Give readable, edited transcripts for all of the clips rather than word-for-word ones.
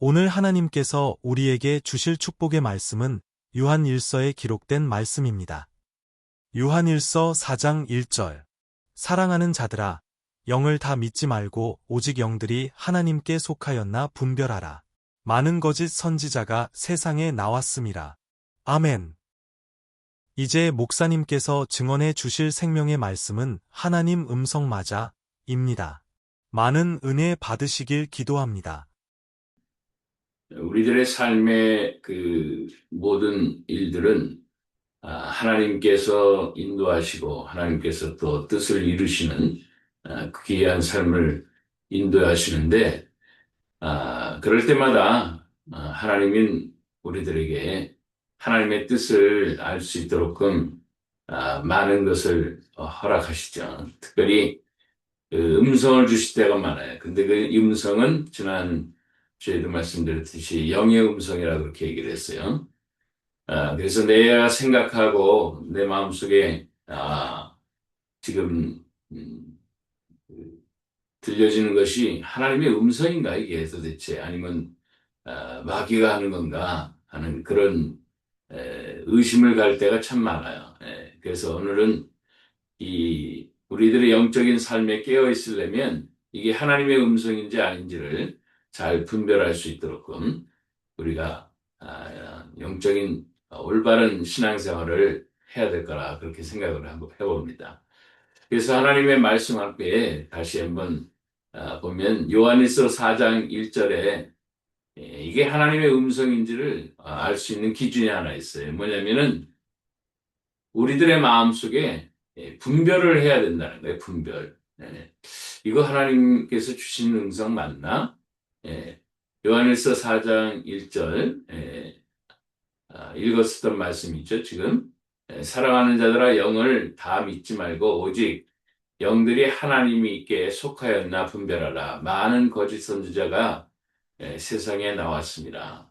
오늘 하나님께서 우리에게 주실 축복의 말씀은 요한일서에 기록된 말씀입니다. 요한일서 4장 1절. 사랑하는 자들아, 영을 다 믿지 말고 오직 영들이 하나님께 속하였나 분별하라. 많은 거짓 선지자가 세상에 나왔음이라. 아멘. 이제 목사님께서 증언해 주실 생명의 말씀은 하나님 음성 맞아입니다. 많은 은혜 받으시길 기도합니다. 우리들의 삶의 그 모든 일들은 하나님께서 인도하시고 하나님께서 또 뜻을 이루시는 그 귀한 삶을 인도하시는데, 그럴 때마다 하나님은 우리들에게 하나님의 뜻을 알 수 있도록끔 많은 것을 허락하시죠. 특별히 그 음성을 주실 때가 많아요. 근데 그 음성은 지난 주에도 말씀드렸듯이 영의 음성이라고 그렇게 얘기를 했어요. 그래서 내가 생각하고 내 마음속에 지금 그 들려지는 것이 하나님의 음성인가 이게 도대체, 아니면 마귀가 하는 건가 하는 그런 의심을 갈 때가 참 많아요. 그래서 오늘은 이 우리들의 영적인 삶에 깨어 있으려면 이게 하나님의 음성인지 아닌지를 잘 분별할 수 있도록끔 우리가 영적인 올바른 신앙생활을 해야 될 거라 그렇게 생각을 한번 해봅니다. 그래서 하나님의 말씀 앞에 다시 한번 보면 요한일서 4장 1절에 이게 하나님의 음성인지를 알 수 있는 기준이 하나 있어요. 뭐냐면은 우리들의 마음속에 분별을 해야 된다는 거예요. 분별. 이거 하나님께서 주신 음성 맞나? 요한일서 4장 1절 읽었었던 말씀이죠. 지금 사랑하는 자들아, 영을 다 믿지 말고 오직 영들이 하나님이 있게 속하였나 분별하라. 많은 거짓 선지자가 세상에 나왔습니다.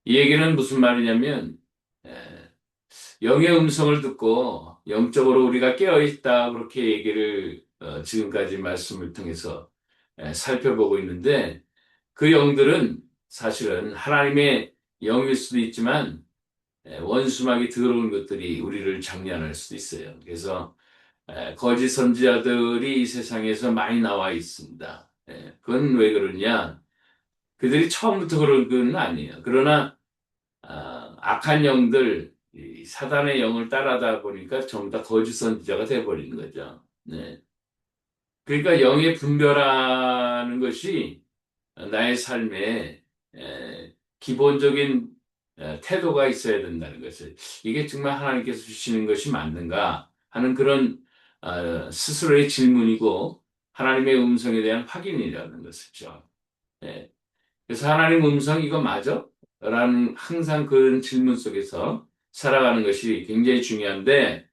이 얘기는 무슨 말이냐면, 영의 음성을 듣고 영적으로 우리가 깨어있다 그렇게 얘기를 지금까지 말씀을 통해서 살펴보고 있는데, 그 영들은 사실은 하나님의 영일 수도 있지만 원수막이 더러운 것들이 우리를 장난할 수도 있어요. 그래서 거짓 선지자들이 이 세상에서 많이 나와 있습니다. 그건 왜 그러냐? 그들이 처음부터 그런 건 아니에요. 그러나 악한 영들, 이 사단의 영을 따라다 보니까 전부 다 거짓 선지자가 돼버리는 거죠. 네. 그러니까 영의 분별하는 것이 나의 삶에 기본적인 태도가 있어야 된다는 것을, 이게 정말 하나님께서 주시는 것이 맞는가 하는 그런 스스로의 질문이고 하나님의 음성에 대한 확인이라는 것이죠. 예. 그래서 하나님 음성 이거 맞아? 라는 항상 그런 질문 속에서 살아가는 것이 굉장히 중요한데,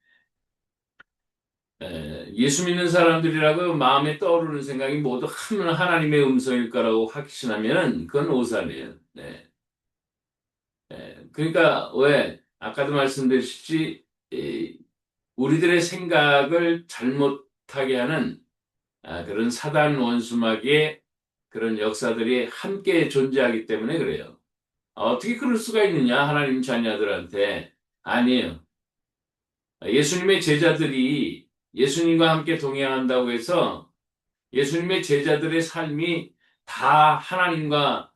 예수 믿는 사람들이라고 마음에 떠오르는 생각이 모두 하나님의 음성일 거라고 확신하면 그건 오산이에요. 네. 그러니까 왜 아까도 말씀드렸듯이 우리들의 생각을 잘못하게 하는 그런 사단 원수마귀의 그런 역사들이 함께 존재하기 때문에 그래요. 어떻게 그럴 수가 있느냐, 하나님 자녀들한테. 아니에요. 예수님의 제자들이 예수님과 함께 동행한다고 해서 예수님의 제자들의 삶이 다 하나님과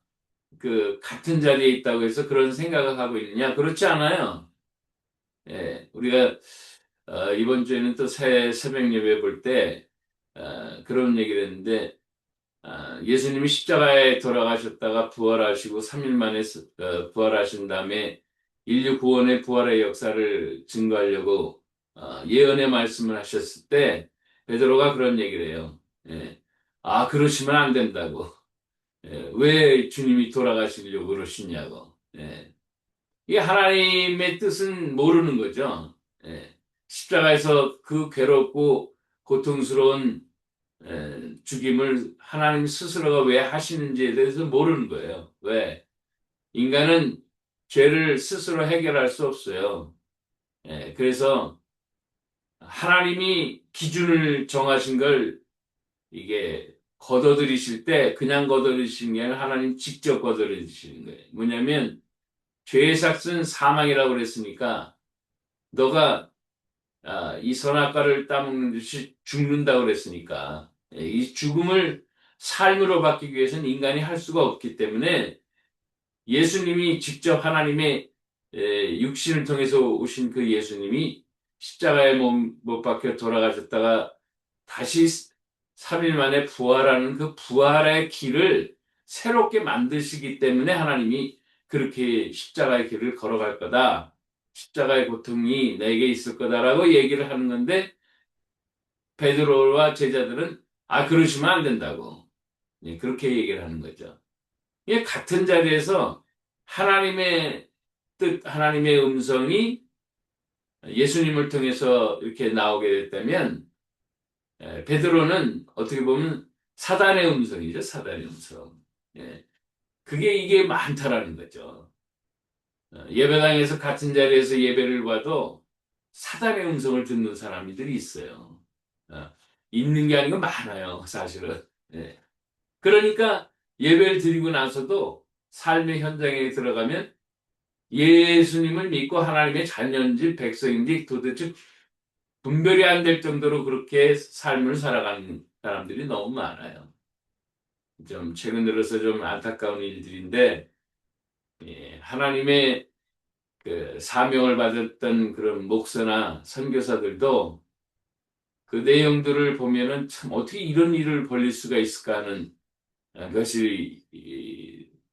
그 같은 자리에 있다고 해서 그런 생각을 하고 있느냐? 그렇지 않아요. 우리가 이번 주에는 또 새벽 예배 볼 때 그런 얘기를 했는데, 예수님이 십자가에 돌아가셨다가 부활하시고 3일 만에 부활하신 다음에 인류 구원의 부활의 역사를 증거하려고 예언의 말씀을 하셨을 때 베드로가 그런 얘기를 해요. 그러시면 안 된다고. 왜 주님이 돌아가시려고 그러시냐고. 이게 하나님의 뜻은 모르는 거죠. 십자가에서 그 괴롭고 고통스러운 죽임을 하나님 스스로가 왜 하시는지에 대해서 모르는 거예요. 왜? 인간은 죄를 스스로 해결할 수 없어요. 그래서 하나님이 기준을 정하신 걸 이게 걷어들이실 때 그냥 걷어들이시는 게 아니라 하나님 직접 걷어들이시는 거예요. 뭐냐면 죄의 삭은 사망이라고 그랬으니까 너가 이 선악과를 따먹는 듯이 죽는다고 그랬으니까 이 죽음을 삶으로 바뀌기 위해서는 인간이 할 수가 없기 때문에 예수님이 직접 하나님의 육신을 통해서 오신 그 예수님이 십자가에 못 박혀 돌아가셨다가 다시 3일 만에 부활하는 그 부활의 길을 새롭게 만드시기 때문에 하나님이 그렇게 십자가의 길을 걸어갈 거다. 십자가의 고통이 내게 있을 거다라고 얘기를 하는 건데 베드로와 제자들은 그러시면 안 된다고. 그렇게 얘기를 하는 거죠. 이게 같은 자리에서 하나님의 뜻, 하나님의 음성이 예수님을 통해서 이렇게 나오게 됐다면 베드로는 어떻게 보면 사단의 음성이죠. 사단의 음성. 예. 이게 많다라는 거죠. 예배당에서 같은 자리에서 예배를 봐도 사단의 음성을 듣는 사람들이 있어요. 어, 있는 게 아니고 많아요. 사실은. 예. 그러니까 예배를 드리고 나서도 삶의 현장에 들어가면 예수님을 믿고 하나님의 자녀인지 백성인지 도대체 분별이 안 될 정도로 그렇게 삶을 살아가는 사람들이 너무 많아요. 좀 최근 들어서 좀 안타까운 일들인데 하나님의 그 사명을 받았던 그런 목사나 선교사들도 그 내용들을 보면은 참 어떻게 이런 일을 벌릴 수가 있을까 하는 것이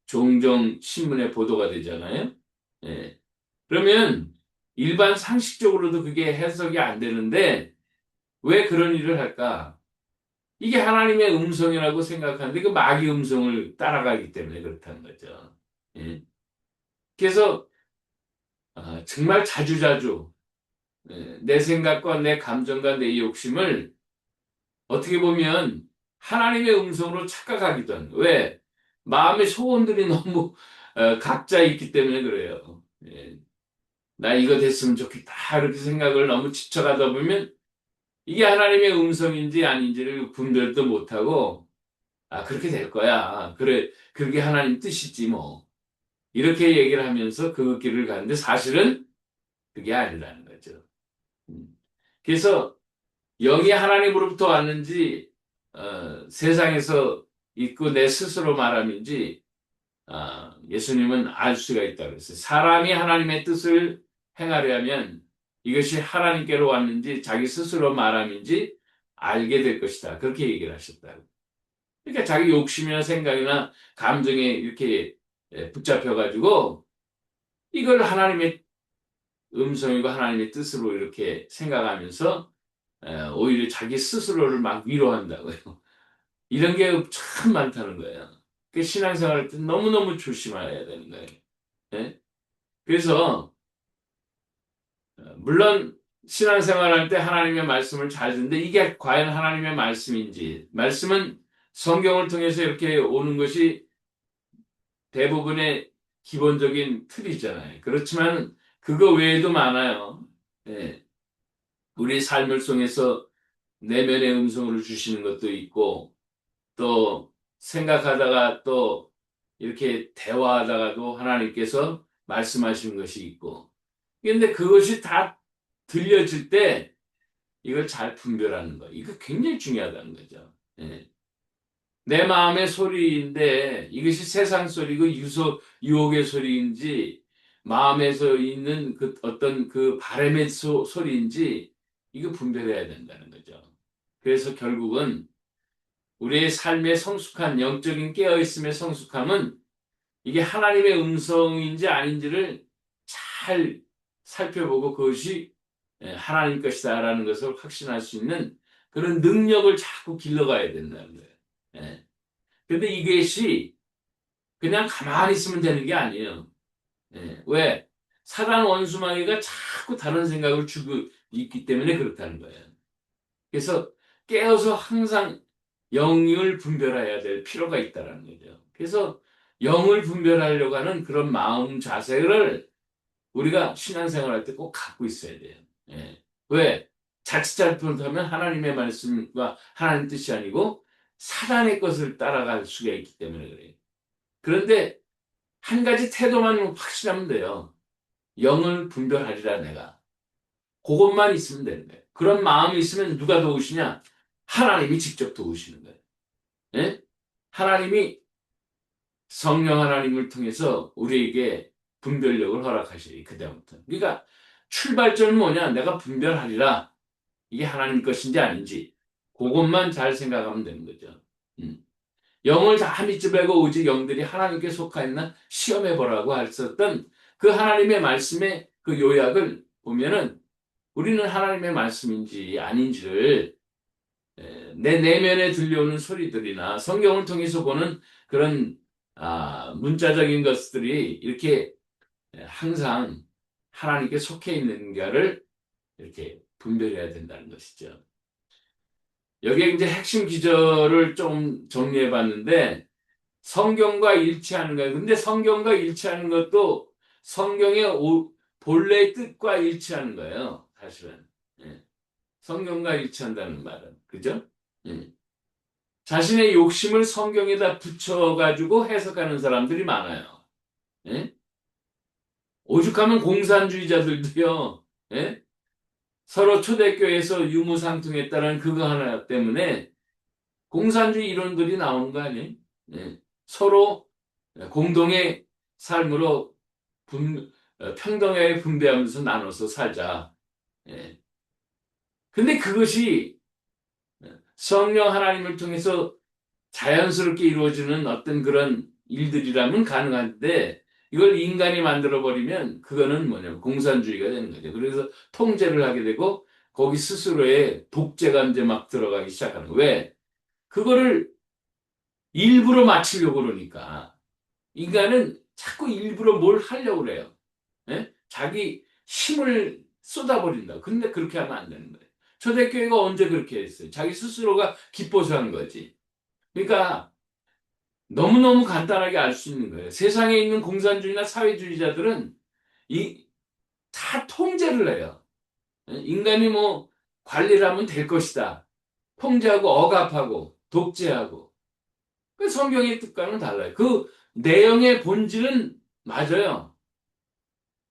종종 신문에 보도가 되잖아요. 예. 그러면 일반 상식적으로도 그게 해석이 안 되는데 왜 그런 일을 할까? 이게 하나님의 음성이라고 생각하는데 그 마귀 음성을 따라가기 때문에 그렇다는 거죠. 예. 그래서 정말 자주자주 내 생각과 내 감정과 내 욕심을 어떻게 보면 하나님의 음성으로 착각하기도 합니다. 왜? 마음의 소원들이 너무 각자 있기 때문에 그래요. 예. 나 이거 됐으면 좋겠다 이렇게 생각을 너무 지쳐가다 보면 이게 하나님의 음성인지 아닌지를 분별도 못하고 그렇게 될 거야. 그래 그게 하나님 뜻이지 뭐. 이렇게 얘기를 하면서 그 길을 가는데 사실은 그게 아니라는 거죠. 음. 그래서 영이 하나님으로부터 왔는지 세상에서 있고 내 스스로 말함인지 예수님은 알 수가 있다고 했어요. 사람이 하나님의 뜻을 행하려면 이것이 하나님께로 왔는지 자기 스스로 말함인지 알게 될 것이다. 그렇게 얘기를 하셨다고. 그러니까 자기 욕심이나 생각이나 감정에 이렇게 붙잡혀가지고 이걸 하나님의 음성이고 하나님의 뜻으로 이렇게 생각하면서 오히려 자기 스스로를 막 위로한다고요. 이런 게 참 많다는 거예요. 그 신앙생활 할 때 너무너무 조심해야 되는 거예요. 예? 그래서 물론 신앙생활 할 때 하나님의 말씀을 잘 듣는데 이게 과연 하나님의 말씀인지 말씀은 성경을 통해서 이렇게 오는 것이 대부분의 기본적인 틀이잖아요. 그렇지만 그거 외에도 많아요. 예. 우리 삶을 통해서 내면의 음성을 주시는 것도 있고 또 생각하다가 또 이렇게 대화하다가도 하나님께서 말씀하시는 것이 있고 근데 그것이 다 들려질 때 이걸 잘 분별하는 거 이거 굉장히 중요하다는 거죠. 예. 내 마음의 소리인데 이것이 세상 소리고 유혹의 소리인지 마음에서 있는 그 어떤 그 바람의 소리인지 이거 분별해야 된다는 거죠. 그래서 결국은 우리의 삶의 성숙한 영적인 깨어있음의 성숙함은 이게 하나님의 음성인지 아닌지를 잘 살펴보고 그것이 하나님 것이다라는 것을 확신할 수 있는 그런 능력을 자꾸 길러가야 된다는 거예요. 예. 근데 이것이 그냥 가만히 있으면 되는 게 아니에요. 예. 왜? 사단 원수마귀가 자꾸 다른 생각을 주고 있기 때문에 그렇다는 거예요. 그래서 깨어서 항상 영을 분별해야 될 필요가 있다는 거죠. 그래서 영을 분별하려고 하는 그런 마음 자세를 우리가 신앙생활 할 때 꼭 갖고 있어야 돼요. 예. 왜? 자칫 잘못하면 하나님의 말씀과 하나님 뜻이 아니고 사단의 것을 따라갈 수가 있기 때문에 그래요. 그런데 한 가지 태도만 확실하면 돼요. 영을 분별하리라 내가. 그것만 있으면 되는 거예요. 그런 마음이 있으면 누가 도우시냐? 하나님이 직접 도우시는 거예요. 예? 하나님이 성령 하나님을 통해서 우리에게 분별력을 허락하시리, 그다음부터. 그러니까 출발점은 뭐냐? 내가 분별하리라. 이게 하나님 것인지 아닌지. 그것만 잘 생각하면 되는 거죠. 음. 영을 다 믿지 말고 오직 영들이 하나님께 속하였나 시험해 보라고 하셨던 그 하나님의 말씀의 그 요약을 보면은 우리는 하나님의 말씀인지 아닌지를 내 내면에 들려오는 소리들이나 성경을 통해서 보는 그런 문자적인 것들이 이렇게 항상 하나님께 속해 있는가를 이렇게 분별해야 된다는 것이죠. 여기에 이제 핵심 기절을 좀 정리해 봤는데 성경과 일치하는 거예요. 근데 성경과 일치하는 것도 성경의 본래의 뜻과 일치하는 거예요. 사실은. 예. 성경과 일치한다는 말은. 그죠? 예. 자신의 욕심을 성경에다 붙여가지고 해석하는 사람들이 많아요. 예? 오죽하면 공산주의자들도요. 예? 서로 초대교회에서 유무상통했다는 그거 하나 때문에 공산주의 이론들이 나오는 거 아니에요? 예. 서로 공동의 삶으로 평등하게 분배하면서 나눠서 살자. 예. 근데 그것이 성령 하나님을 통해서 자연스럽게 이루어지는 어떤 그런 일들이라면 가능한데 이걸 인간이 만들어버리면 그거는 뭐냐면 공산주의가 되는 거죠. 그래서 통제를 하게 되고 거기 스스로의 독재가 이제 막 들어가기 시작하는 거예요. 왜? 그거를 일부러 맞추려고 그러니까. 인간은 자꾸 일부러 뭘 하려고 그래요. 예? 자기 힘을 쏟아버린다. 근데 그렇게 하면 안 되는 거예요. 초대교회가 언제 그렇게 했어요? 자기 스스로가 기뻐서 한 거지. 그러니까 너무너무 간단하게 알 수 있는 거예요. 세상에 있는 공산주의나 사회주의자들은 다 통제를 해요. 예? 인간이 뭐 관리를 하면 될 것이다. 통제하고 억압하고 독재하고. 그 성경의 뜻과는 달라요. 그 내용의 본질은 맞아요.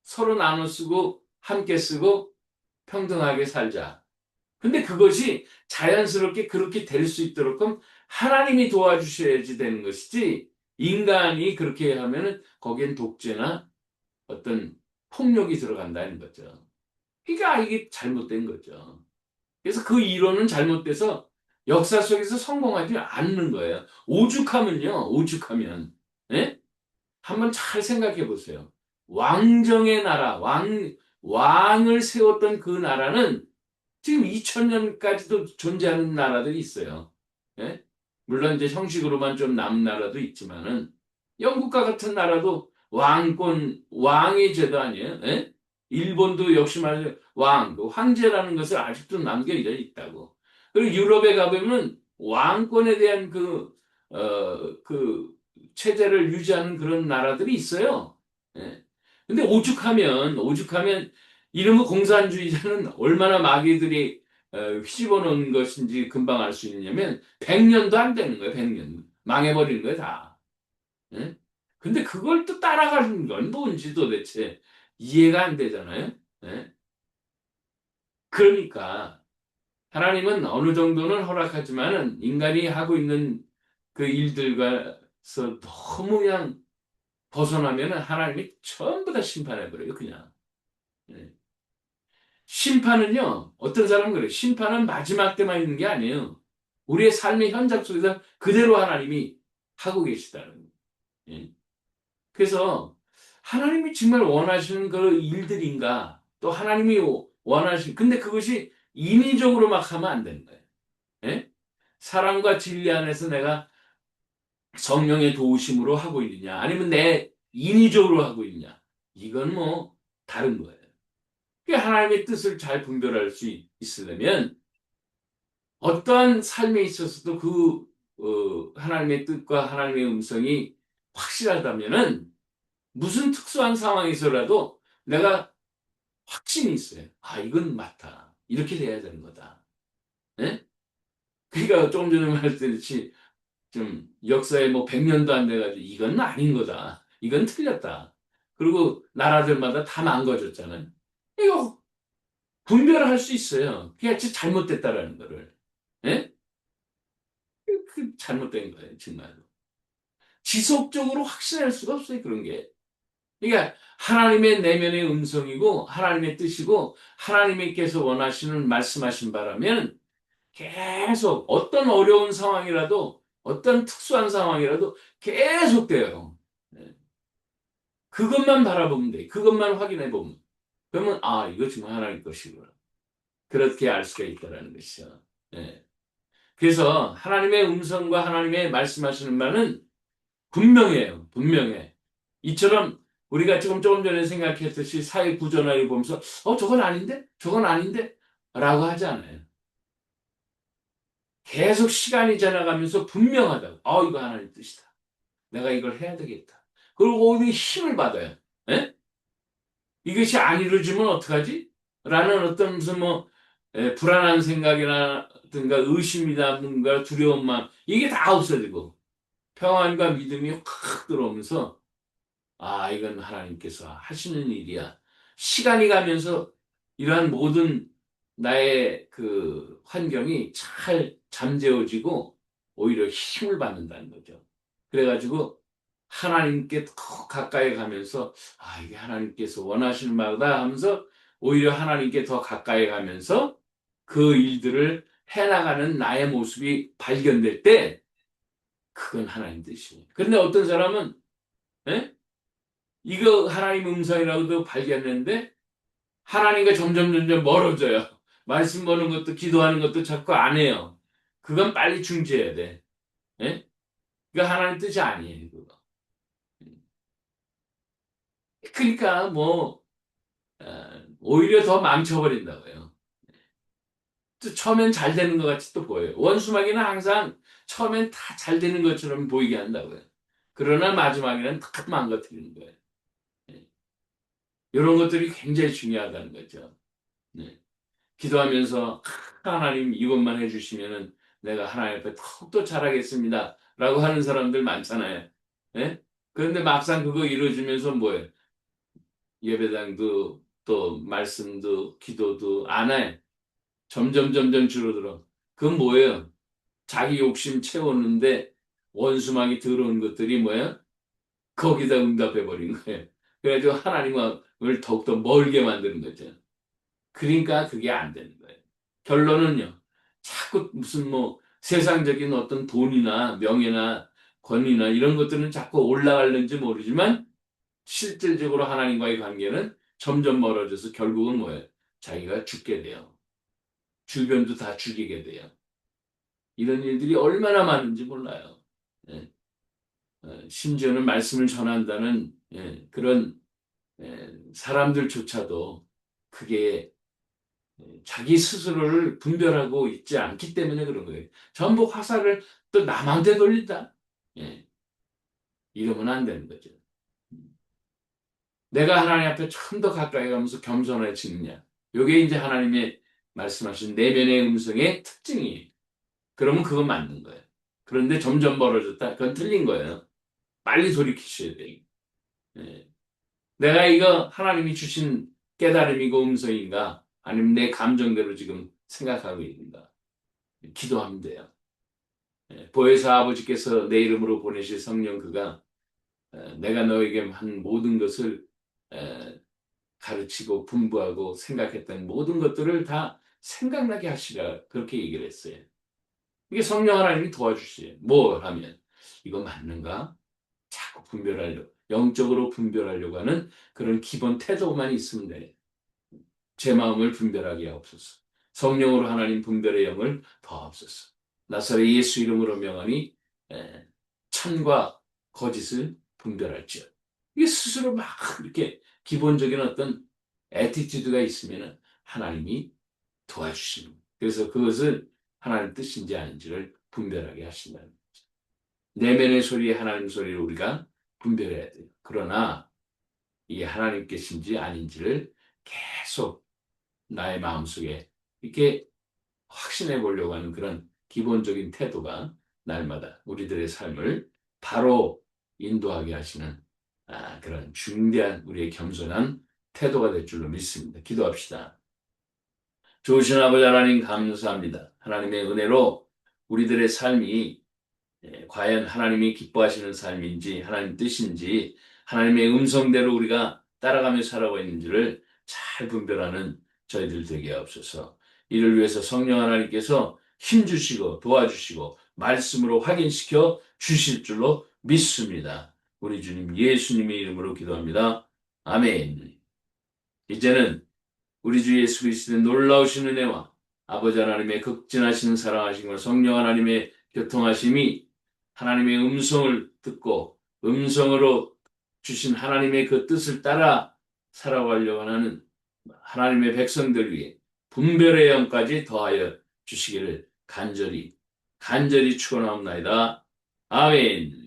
서로 나눠 쓰고 함께 쓰고 평등하게 살자. 근데 그것이 자연스럽게 그렇게 될 수 있도록 하나님이 도와주셔야지 되는 것이지 인간이 그렇게 하면은 거기엔 독재나 어떤 폭력이 들어간다는 거죠. 그러니까 이게 잘못된 거죠. 그래서 그 이론은 잘못돼서 역사 속에서 성공하지 않는 거예요. 오죽하면요, 오죽하면. 예? 한번 잘 생각해 보세요. 왕정의 나라, 왕을 세웠던 그 나라는 지금 2000년까지도 존재하는 나라들이 있어요. 예? 물론 이제 형식으로만 좀 남은 나라도 있지만은 영국과 같은 나라도 왕의 제도 아니에요? 예? 일본도 역시 말이죠. 황제라는 것을 아직도 남겨 있다고. 그리고 유럽에 가보면 왕권에 대한 그 체제를 유지하는 그런 나라들이 있어요. 예. 근데 오죽하면 이름은 공산주의자는 얼마나 마귀들이 휘집어 놓은 것인지 금방 알 수 있냐면 100년도 안 되는 거예요. 100년. 망해버리는 거예요. 다. 예? 근데 그걸 또 따라가는 건 뭔지 도대체 이해가 안 되잖아요. 예? 그러니까 하나님은 어느 정도는 허락하지만은 인간이 하고 있는 그 일들과서 너무 그냥 벗어나면은 하나님이 전부 다 심판해버려요. 그냥. 예. 심판은요, 어떤 사람은 그래요. 심판은 마지막 때만 있는 게 아니에요. 우리의 삶의 현장 속에서 그대로 하나님이 하고 계시다는 거예요. 예. 그래서 하나님이 정말 원하시는 그 일들인가, 또 하나님이 근데 그것이 인위적으로 막 하면 안 되는 거예요. 예? 사랑과 진리 안에서 내가 성령의 도우심으로 하고 있느냐, 아니면 내 인위적으로 하고 있느냐, 이건 뭐 다른 거예요. 하나님의 뜻을 잘 분별할 수 있으려면 어떠한 삶에 있어서도 하나님의 뜻과 하나님의 음성이 확실하다면은 무슨 특수한 상황에서라도 내가 확신이 있어요. 이건 맞다. 이렇게 돼야 되는 거다. 예? 그러니까 조금 전에 말했듯이 좀 역사에 뭐 100년도 안 돼가지고 이건 아닌 거다. 이건 틀렸다. 그리고 나라들마다 다 망가졌잖아요. 이거 분별할 수 있어요. 그게 진짜 잘못됐다라는 거를. 예? 그 잘못된 거예요, 정말로. 지속적으로 확신할 수가 없어요, 그런 게. 그러니까 하나님의 내면의 음성이고 하나님의 뜻이고 하나님께서 원하시는 말씀하신 바라면 계속 어떤 어려운 상황이라도 어떤 특수한 상황이라도 계속 돼요. 네. 그것만 바라보면 돼. 그것만 확인해 보면. 그러면 아 이거 정말 하나님 것이구나. 그렇게 알 수가 있다는 것이죠. 네. 그래서 하나님의 음성과 하나님의 말씀하시는 바는 분명해요. 분명해. 이처럼 우리가 지금 조금 전에 생각했듯이 사회 구조나 보면서 저건 아닌데? 저건 아닌데? 라고 하지 않아요. 계속 시간이 지나가면서 분명하다고. 이거 하나님 뜻이다. 내가 이걸 해야 되겠다. 그리고 오히려 힘을 받아요. 예? 이것이 안 이루어지면 어떡하지? 라는 어떤 무슨 뭐 불안한 생각이라든가 의심이라든가 두려운 마음 이게 다 없어지고 평안과 믿음이 확 들어오면서 이건 하나님께서 하시는 일이야. 시간이 가면서 이러한 모든 나의 그 환경이 잘 잠재워지고 오히려 힘을 받는다는 거죠. 그래가지고 하나님께 더 가까이 가면서 이게 하나님께서 원하시는 바다 하면서 오히려 하나님께 더 가까이 가면서 그 일들을 해나가는 나의 모습이 발견될 때 그건 하나님 뜻이에요. 그런데 어떤 사람은 예? 이거 하나님 음성이라고도 발견했는데 하나님과 점점 멀어져요. 말씀 보는 것도 기도하는 것도 자꾸 안 해요. 그건 빨리 중지해야 돼. 예? 그거 하나님 뜻이 아니에요. 그거. 그러니까 뭐 오히려 더 망쳐버린다고요. 또 처음엔 잘 되는 것 같이 또 보여요. 원수마귀는 항상 처음엔 다 잘 되는 것처럼 보이게 한다고요. 그러나 마지막에는 다 망가뜨리는 거예요. 예. 이런 것들이 굉장히 중요하다는 거죠. 네. 기도하면서 하나님 이것만 해주시면은 내가 하나님 앞에 더욱더 잘하겠습니다. 라고 하는 사람들 많잖아요. 예? 그런데 막상 그거 이루어지면서 뭐예요? 예배당도 또 말씀도 기도도 안 해. 점점 줄어들어. 그건 뭐예요? 자기 욕심 채웠는데 원수막이 들어온 것들이 뭐예요? 거기다 응답해 버린 거예요. 그래가지고 하나님을 더욱더 멀게 만드는 거죠. 그러니까 그게 안 되는 거예요. 결론은요. 자꾸 무슨 뭐 세상적인 어떤 돈이나 명예나 권위나 이런 것들은 자꾸 올라가는지 모르지만 실질적으로 하나님과의 관계는 점점 멀어져서 결국은 뭐예요? 자기가 죽게 돼요. 주변도 다 죽이게 돼요. 이런 일들이 얼마나 많은지 몰라요. 예. 심지어는 말씀을 전한다는 그런 사람들조차도 그게 자기 스스로를 분별하고 있지 않기 때문에 그런 거예요. 전부 화살을 또 남한테 돌린다. 예, 이러면 안 되는 거죠. 내가 하나님 앞에 좀 더 가까이 가면서 겸손해지느냐. 이게 이제 하나님의 말씀하신 내면의 음성의 특징이에요. 그러면 그건 맞는 거예요. 그런데 점점 멀어졌다. 그건 틀린 거예요. 빨리 돌이키셔야 돼요. 예. 내가 이거 하나님이 주신 깨달음이고 음성인가? 아니면 내 감정대로 지금 생각하고 있는가? 기도하면 돼요. 보혜사 아버지께서 내 이름으로 보내실 성령 그가 내가 너에게 한 모든 것을 가르치고 분부하고 생각했던 모든 것들을 다 생각나게 하시라 그렇게 얘기를 했어요. 이게 성령 하나님이 도와주시요. 뭐 하면 이거 맞는가? 자꾸 분별하려고 영적으로 분별하려고 하는 그런 기본 태도만 있으면 돼요. 제 마음을 분별하게 하옵소서. 성령으로 하나님 분별의 영을 더하옵소서. 나사렛 예수 이름으로 명하니 참과 거짓을 분별할지어다. 이게 스스로 막 이렇게 기본적인 어떤 애티튜드가 있으면 하나님이 도와주시는 거예요. 그래서 그것을 하나님 뜻인지 아닌지를 분별하게 하신다는 거죠. 내면의 소리, 하나님 소리를 우리가 분별해야 돼요. 그러나 이게 하나님께신지 아닌지를 계속 나의 마음속에 이렇게 확신해 보려고 하는 그런 기본적인 태도가 날마다 우리들의 삶을 바로 인도하게 하시는 그런 중대한 우리의 겸손한 태도가 될 줄로 믿습니다. 기도합시다. 좋으신 아버지 하나님 감사합니다. 하나님의 은혜로 우리들의 삶이 과연 하나님이 기뻐하시는 삶인지 하나님 뜻인지 하나님의 음성대로 우리가 따라가며 살아가고 있는지를 잘 분별하는 저희들 되게 하옵소서. 이를 위해서 성령 하나님께서 힘주시고 도와주시고 말씀으로 확인시켜 주실 줄로 믿습니다. 우리 주님 예수님의 이름으로 기도합니다. 아멘. 이제는 우리 주 예수 그리스도의 놀라우신 은혜와 아버지 하나님의 극진하신 사랑하심과 성령 하나님의 교통하심이 하나님의 음성을 듣고 음성으로 주신 하나님의 그 뜻을 따라 살아가려고 하는 하나님의 백성들 위해 분별의 영까지 더하여 주시기를 간절히 축원하옵나이다. 아멘.